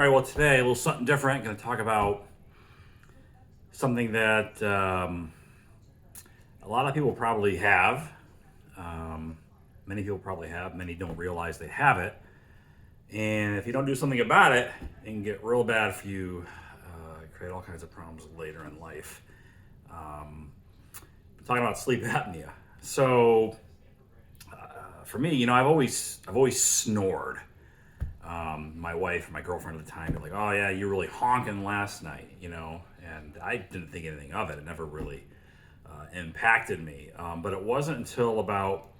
All right, well, today, a little something different. Going to talk about something that a lot of people probably have. Many people probably have. Many don't realize they have it. And if you don't do something about it, it can get real bad for you, create all kinds of problems later in life. I'm talking about sleep apnea. So, for me, I've always snored. My wife, my girlfriend at the time, be like, "Oh yeah, you were really honking last night," and I didn't think anything of it. It never really impacted me. But it wasn't until about,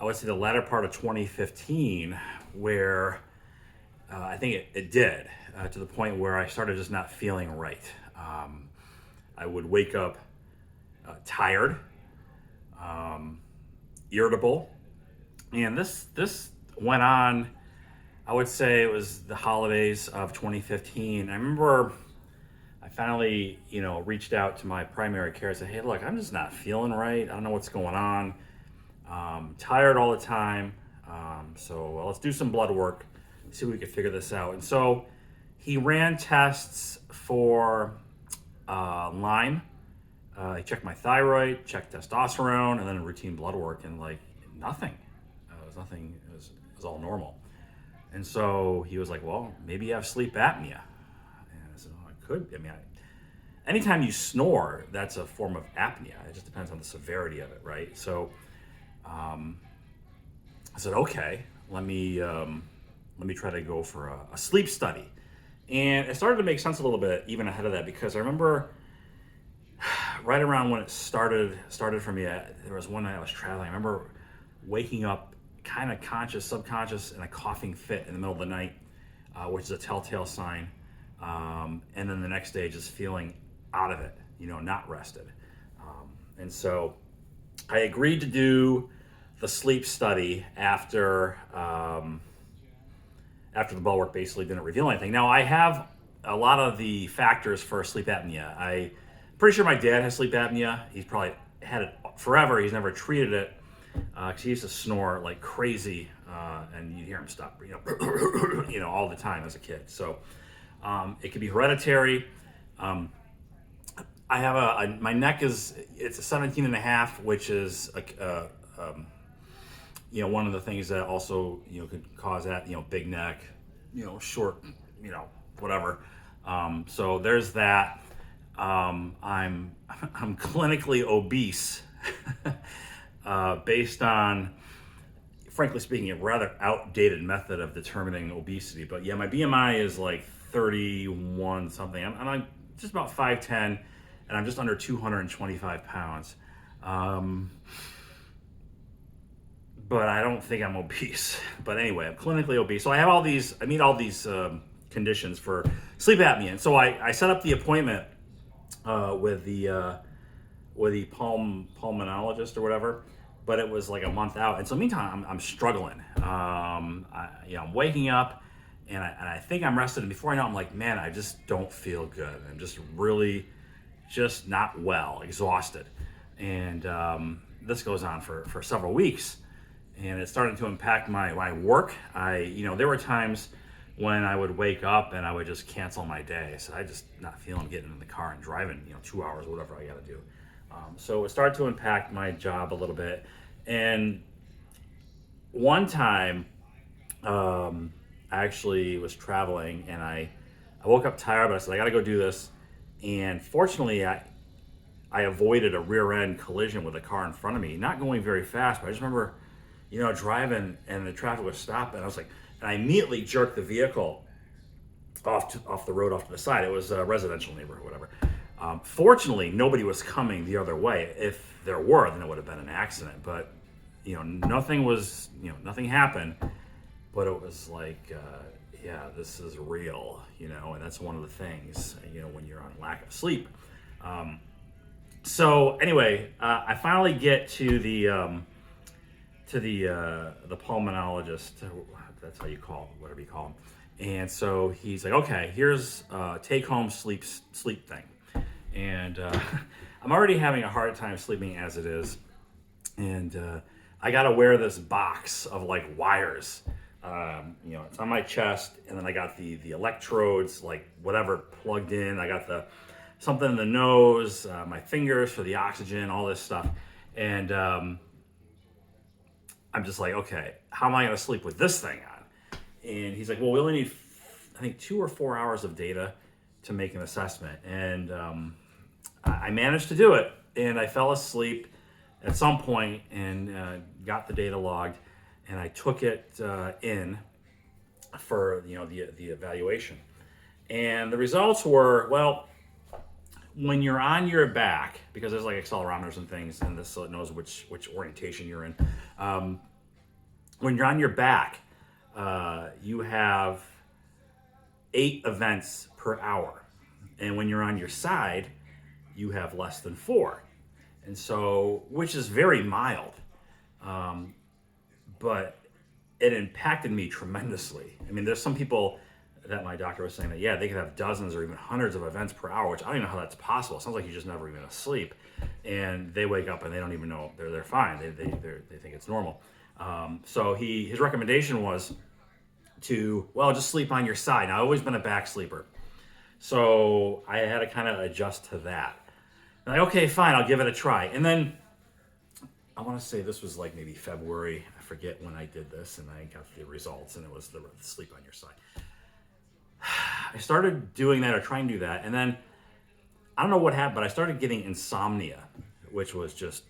I would say, the latter part of 2015 where I think it did, to the point where I started just not feeling right. I would wake up tired, irritable, and this went on. I would say it was the holidays of 2015. I remember I finally, reached out to my primary care and said, "Hey, look, I'm just not feeling right. I don't know what's going on. Tired all the time. So let's do some blood work, see if we can figure this out." And so he ran tests for Lyme. He checked my thyroid, checked testosterone, and then routine blood work, and nothing. It was nothing. It was all normal. And so he was like, "Well, maybe you have sleep apnea." And I said, "Oh, I could. Anytime you snore, that's a form of apnea. It just depends on the severity of it, right?" So I said, "Okay, let me try to go for a sleep study." And it started to make sense a little bit even ahead of that, because I remember right around when it started for me. There was one night I was traveling. I remember waking up kind of conscious, subconscious, in a coughing fit in the middle of the night, which is a telltale sign. And then the next day, just feeling out of it, not rested. And so I agreed to do the sleep study after the blood work basically didn't reveal anything. Now, I have a lot of the factors for sleep apnea. I'm pretty sure my dad has sleep apnea. He's probably had it forever. He's never treated it. Because he used to snore like crazy, and you'd hear him stop, all the time as a kid. So it could be hereditary. I have my neck it's a 17 and a half, which is one of the things that also could cause that, big neck, short, whatever. So there's that. I'm clinically obese. Based on, frankly speaking, a rather outdated method of determining obesity. But yeah, my BMI is like 31 something. I'm like just about 5'10", and I'm just under 225 pounds. But I don't think I'm obese. But anyway, I'm clinically obese. So I meet all these conditions for sleep apnea. And so I set up the appointment with the pulmonologist or whatever, but it was like a month out. And so meantime, I'm struggling. I'm waking up, and I think I'm rested. And before I know it, I'm like, man, I just don't feel good. I'm just really just not well, exhausted. And this goes on for several weeks. And it started to impact my work. There were times when I would wake up and I would just cancel my day. So I just not feeling getting in the car and driving, 2 hours, whatever I got to do. So it started to impact my job a little bit. And one time, I actually was traveling, and I woke up tired, but I said, I got to go do this. And fortunately, I avoided a rear end collision with a car in front of me, not going very fast, but I just remember, driving, and the traffic was stopped, and I immediately jerked the vehicle off the road, off to the side. It was a residential neighborhood, whatever. Fortunately, nobody was coming the other way. If there were, then it would have been an accident. But nothing happened. But it was like, this is real, and that's one of the things, when you're on lack of sleep. So anyway, I finally get to the pulmonologist. That's how you call it, whatever you call him. And so he's like, "Okay, here's take home sleep thing." And I'm already having a hard time sleeping as it is. And I got to wear this box of wires It's on my chest, and then I got the electrodes, like whatever, plugged in. I got something in the nose, my fingers for the oxygen, all this stuff, and I'm just like, okay, how am I going to sleep with this thing on? And he's like, well, we only need, I think, 2 or 4 hours of data to make an assessment, and I managed to do it, and I fell asleep at some point and got the data logged, and I took it in for the evaluation, and the results were, well, when you're on your back, because there's like accelerometers and things, and this knows which orientation you're in. When you're on your back, you have 8 events per hour, and when you're on your side, you have less than 4, and so, which is very mild, but it impacted me tremendously. I mean, there's some people that my doctor was saying that, yeah, they could have dozens or even hundreds of events per hour, which I don't even know how that's possible. It sounds like you're just never even asleep, and they wake up and they don't even know they're fine. They think it's normal. So his recommendation was to, well, just sleep on your side. Now, I've always been a back sleeper, so I had to kind of adjust to that. Like, okay, fine, I'll give it a try. And then I want to say this was like maybe February. I forget when I did this, and I got the results, and it was the sleep on your side. I started doing that, or trying to do that, and then I don't know what happened, but I started getting insomnia, which was just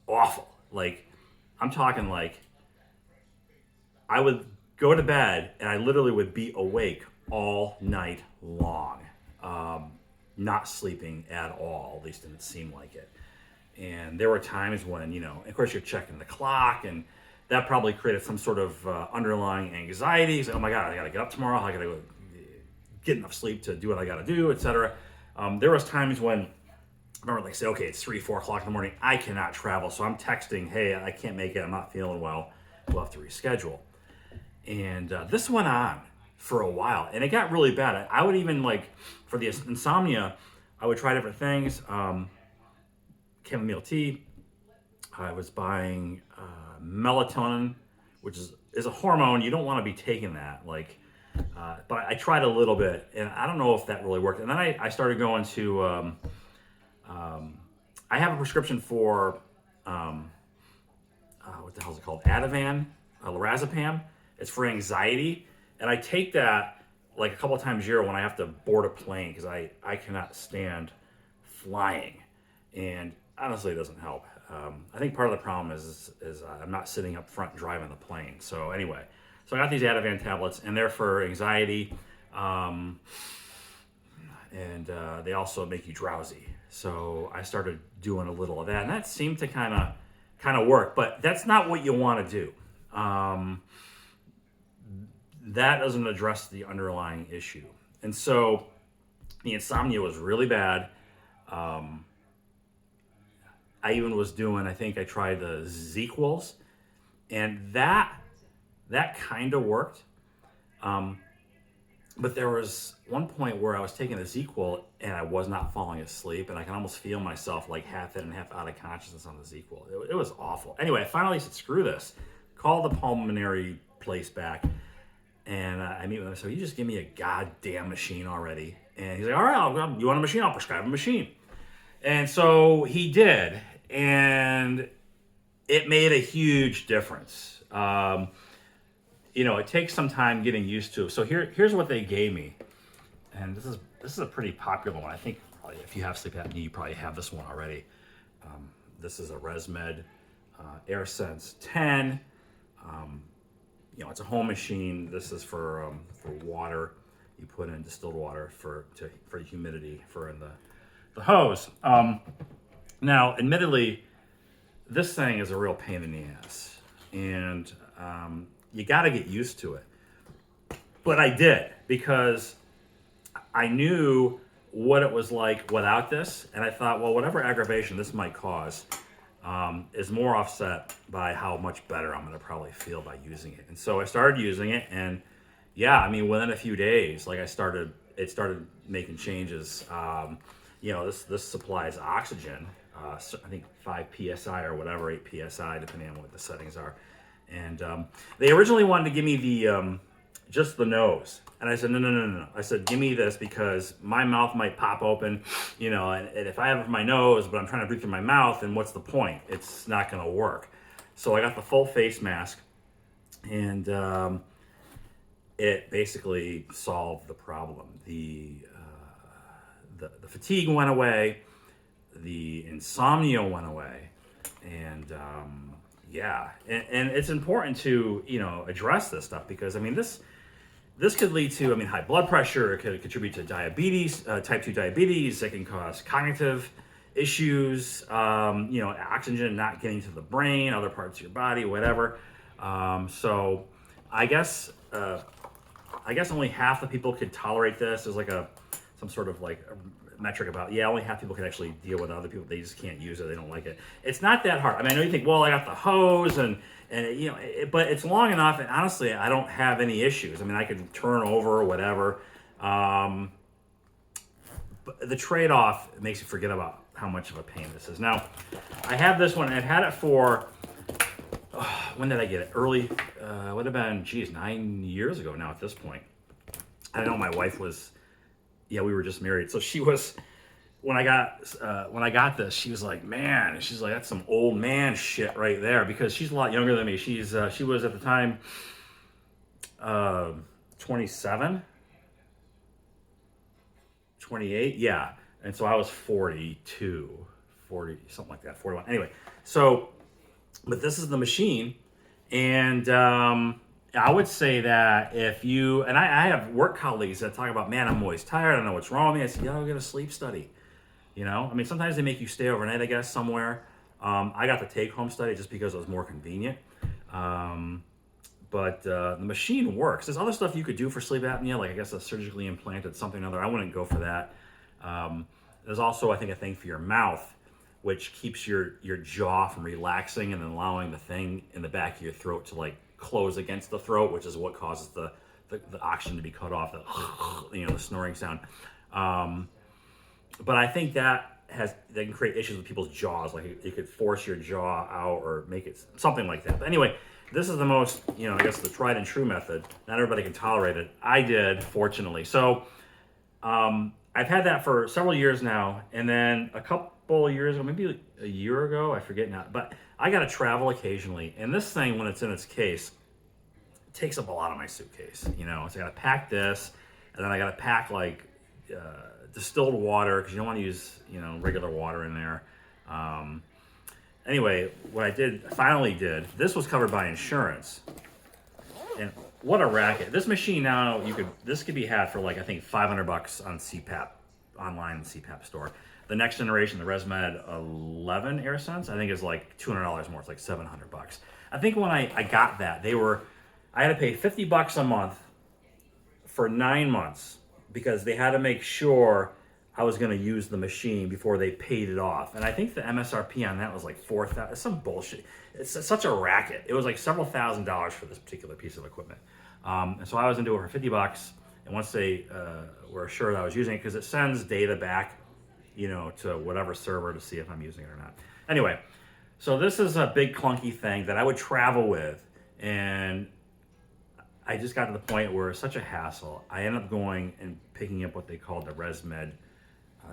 awful. Like, I'm talking like I would go to bed and I literally would be awake all night long, not sleeping at all. At least it didn't seem like it. And there were times when, of course, you're checking the clock, and that probably created some sort of underlying anxiety. Like, oh my God, I got to get up tomorrow. I got to go get enough sleep to do what I got to do, etc. There was times when I remember, like, say, okay, it's 3, 4 o'clock in the morning. I cannot travel, so I'm texting, hey, I can't make it. I'm not feeling well. We'll have to reschedule. And this went on for a while, and it got really bad. I would even, like, for the insomnia, I would try different things. Chamomile tea. I was buying melatonin, which is a hormone. You don't want to be taking that, like. But I tried a little bit, and I don't know if that really worked. And then I started going to, I have a prescription for, what the hell is it called? Ativan, lorazepam. It's for anxiety. And I take that like a couple of times a year when I have to board a plane, because I cannot stand flying. And honestly, it doesn't help. I think part of the problem is I'm not sitting up front driving the plane. So anyway. So I got these Ativan tablets, and they're for anxiety, and they also make you drowsy. So I started doing a little of that, and that seemed to kind of work. But that's not what you want to do. That doesn't address the underlying issue. And so the insomnia was really bad. I even was doing, I think I tried the ZQuils, and that kind of worked. But there was one point where I was taking a ZQuil and I was not falling asleep, and I can almost feel myself like half in and half out of consciousness on the ZQuil. It was awful. Anyway, I finally said, screw this. Call the pulmonary place back, and I meet with him. So you just give me a goddamn machine already. And he's like, all right, you want a machine? I'll prescribe a machine. And so he did, and it made a huge difference. It takes some time getting used to. So here's what they gave me, and this is a pretty popular one. I think probably if you have sleep apnea, you probably have this one already. This is a ResMed AirSense 10. It's a home machine. This is for water. You put in distilled water for humidity in the hose. Now, admittedly, this thing is a real pain in the ass, and you got to get used to it. But I did, because I knew what it was like without this, and I thought, well, whatever aggravation this might cause is more offset by how much better I'm going to probably feel by using it. And so I started using it, and yeah, I mean, within a few days, like it started making changes. This supplies oxygen, I think 5 psi or whatever, 8 psi, depending on what the settings are. And they originally wanted to give me the just the nose. And I said, no. I said, give me this because my mouth might pop open, and if I have it from my nose, but I'm trying to breathe through my mouth, then what's the point? It's not going to work. So I got the full face mask, and it basically solved the problem. The fatigue went away, the insomnia went away, and and it's important to address this stuff because this could lead to high blood pressure. It could contribute to diabetes, type 2 diabetes. It can cause cognitive issues, oxygen not getting to the brain, other parts of your body, whatever. So I guess only half the people could tolerate this. There's like some sort of like a metric about, only half people can actually deal with it. Other people, they just can't use it. They don't like it. It's not that hard. I know you think, well, I got the hose and but it's long enough. And honestly, I don't have any issues. I can turn over or whatever. But the trade-off makes you forget about how much of a pain this is. Now, I have this one. I've had it for, when did I get it? Early, would have been, 9 years ago now at this point. I know my wife was, we were just married. So she was, when I got this, she was like, man, she's like, that's some old man shit right there, because she's a lot younger than me. She was at the time, 27, 28. Yeah. And so I was 42, 40, something like that, 41. Anyway, so, but this is the machine. And, I would say that if you, and I have work colleagues that talk about, man, I'm always tired. I don't know what's wrong with me. I said, get a sleep study. Sometimes they make you stay overnight, I guess, somewhere. I got the take-home study just because it was more convenient. But the machine works. There's other stuff you could do for sleep apnea, like I guess a surgically implanted something or other. I wouldn't go for that. There's also, I think, a thing for your mouth, which keeps your jaw from relaxing and then allowing the thing in the back of your throat to like close against the throat, which is what causes the oxygen to be cut off, the snoring sound. But I think that can create issues with people's jaws. Like it could force your jaw out or make it something like that. But anyway, this is the most, I guess the tried and true method. Not everybody can tolerate it. I did, fortunately. So I've had that for several years now. And then a couple of years ago, maybe a year ago, I forget now, but I got to travel occasionally. And this thing, when it's in its case, it takes up a lot of my suitcase. So I got to pack this, and then I got to pack like distilled water, because you don't want to use, regular water in there. Anyway, what I finally did, this was covered by insurance. And what a racket. This machine now, this could be had for like, I think $500 on CPAP, online CPAP store. The next generation, the ResMed 11 AirSense, I think is like $200 more. It's like $700. I think when I got that, I had to pay $50 a month for 9 months because they had to make sure I was going to use the machine before they paid it off. And I think the MSRP on that was like $4,000. It's some bullshit. It's such a racket. It was like several $1,000s for this particular piece of equipment. And so I was into it for $50. And once they were assured I was using it, because it sends data back, to whatever server to see if I'm using it or not. Anyway, so this is a big clunky thing that I would travel with, and I just got to the point where it's such a hassle. I ended up going and picking up what they called the ResMed,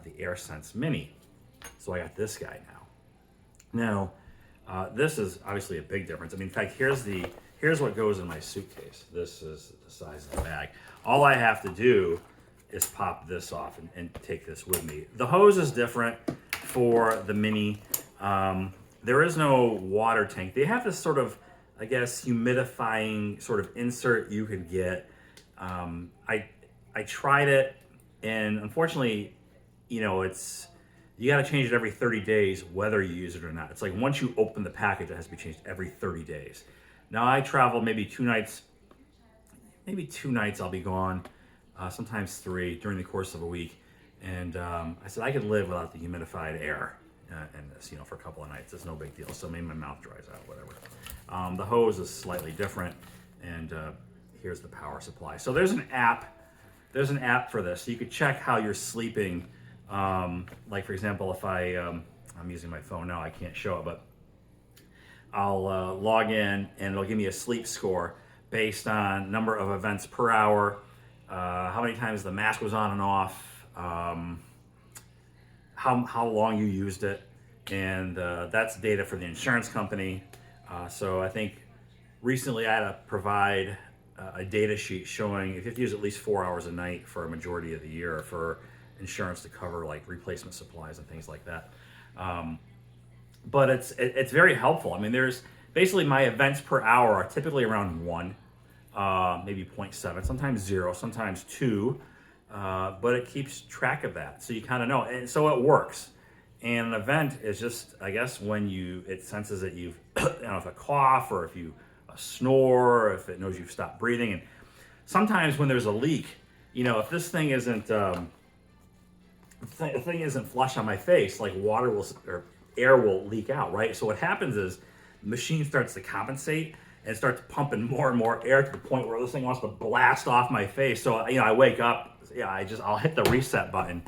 the AirSense Mini. So I got this guy now. Now, this is obviously a big difference. In fact, here's what goes in my suitcase. This is the size of the bag. All I have to do is pop this off and take this with me. The hose is different for the Mini. There is no water tank. They have this sort of, I guess, humidifying sort of insert you could get. I tried it, and unfortunately, you got to change it every 30 days, whether you use it or not. It's like once you open the package, it has to be changed every 30 days. Now I travel maybe 2 nights. Maybe 2 nights I'll be gone. Sometimes 3 during the course of a week. And I said I could live without the humidified air in this, for a couple of nights. It's no big deal. So maybe my mouth dries out, whatever. The hose is slightly different, and here's the power supply. So there's an app. There's an app for this. So you could check how you're sleeping. Like for example, if I'm using my phone now, I can't show it, but I'll log in and it'll give me a sleep score based on number of events per hour, how many times the mask was on and off, how long you used it, and that's data for the insurance company. So I think recently I had to provide a data sheet showing if you have to use at least 4 hours a night for a majority of the year for insurance to cover like replacement supplies and things like that. But it's very helpful. I mean, there's basically my events per hour are typically around 1, maybe 0.7, sometimes 0, sometimes 2, but it keeps track of that, so you kind of know, and so it works. And an event is just, I guess, when it senses that you've, if a cough or if you snore, or if it knows you've stopped breathing. And sometimes when there's a leak, if this thing isn't flush on my face, like water will or air will leak out, right? So what happens is the machine starts to compensate and starts pumping more and more air to the point where this thing wants to blast off my face. So I wake up, I'll hit the reset button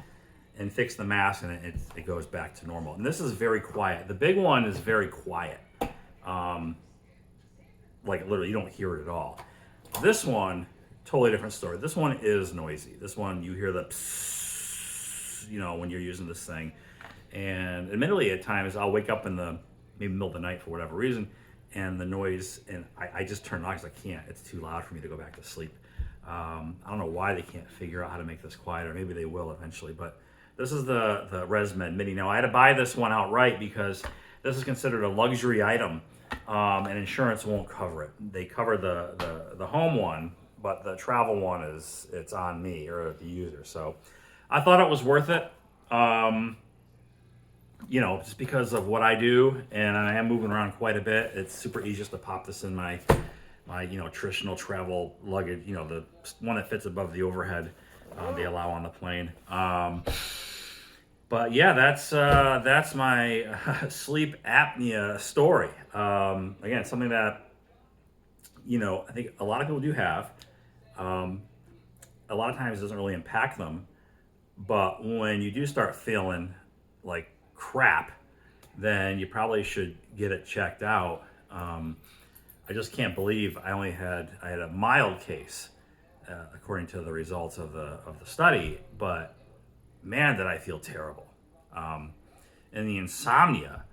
and fix the mask, and it goes back to normal. And this is very quiet. The big one is very quiet. Like literally you don't hear it at all. This one, totally different story. This one is noisy. This one, you hear the psss, when you're using this thing. And admittedly, at times I'll wake up in the maybe middle of the night for whatever reason, and the noise, and I just turn it on because I can't. It's too loud for me to go back to sleep. I don't know why they can't figure out how to make this quieter. Maybe they will eventually, but this is the ResMed Mini. Now I had to buy this one outright because this is considered a luxury item, and insurance won't cover it. They cover the home one, but the travel one it's on me or the user. So I thought it was worth it. Just because of what I do, and I am moving around quite a bit. It's super easy just to pop this in my traditional travel luggage, the one that fits above the overhead they allow on the plane. But yeah, that's my sleep apnea story. Again, something that I think a lot of people do have. A lot of times it doesn't really impact them, but when you do start feeling like crap, then you probably should get it checked out. I just can't believe I had a mild case, according to the results of the study, but man, did I feel terrible. And the insomnia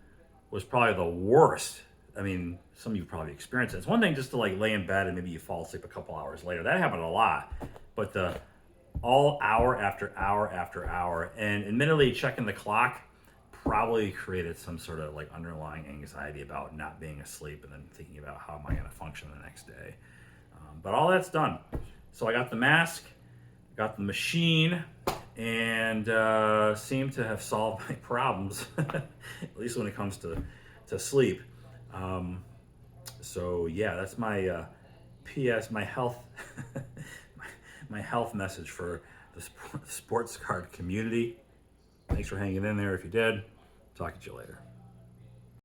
was probably the worst. I mean, some of you probably experienced it. It's one thing just to like lay in bed and maybe you fall asleep a couple hours later. That happened a lot, but the all hour after hour after hour, and admittedly checking the clock probably created some sort of like underlying anxiety about not being asleep and then thinking about how am I going to function the next day. But all that's done. So I got the mask, got the machine, and seemed to have solved my problems, at least when it comes to sleep. So yeah, that's my my health my health message for the sports card community. Thanks for hanging in there if you did. Talk to you later.